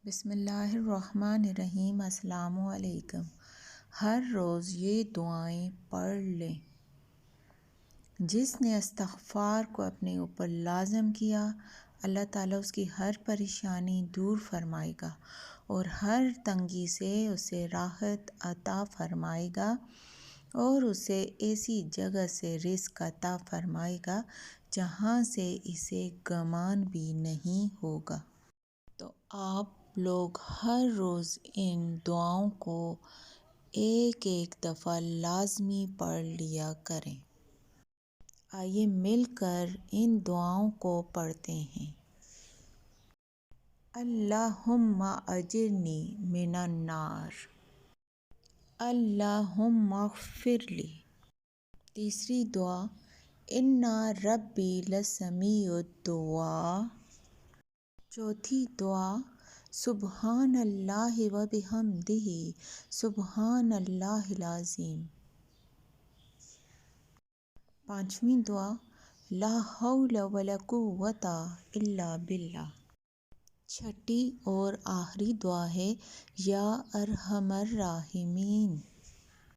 بسم اللہ الرحمن الرحیم۔ السلام علیکم۔ ہر روز یہ دعائیں پڑھ لیں۔ جس نے استغفار کو اپنے اوپر لازم کیا، اللہ تعالیٰ اس کی ہر پریشانی دور فرمائے گا اور ہر تنگی سے اسے راحت عطا فرمائے گا اور اسے ایسی جگہ سے رزق عطا فرمائے گا جہاں سے اسے گمان بھی نہیں ہوگا۔ تو آپ لوگ ہر روز ان دعاؤں کو ایک دفعہ لازمی پڑھ لیا کریں۔ آئیے مل کر ان دعاؤں کو پڑھتے ہیں۔ اللہم اجرنی من النار، اللہم اغفر لی۔ تیسری دعا، ان ربی لسمیع الدعاء۔ چوتھی دعا، سبحان اللہ و بحمدہ سبحان اللہ العظیم۔ پانچویں دعا، لا حول ولا قوۃ الا باللہ۔ چھٹی اور آخری دعا ہے، یا ارحم الراحمین۔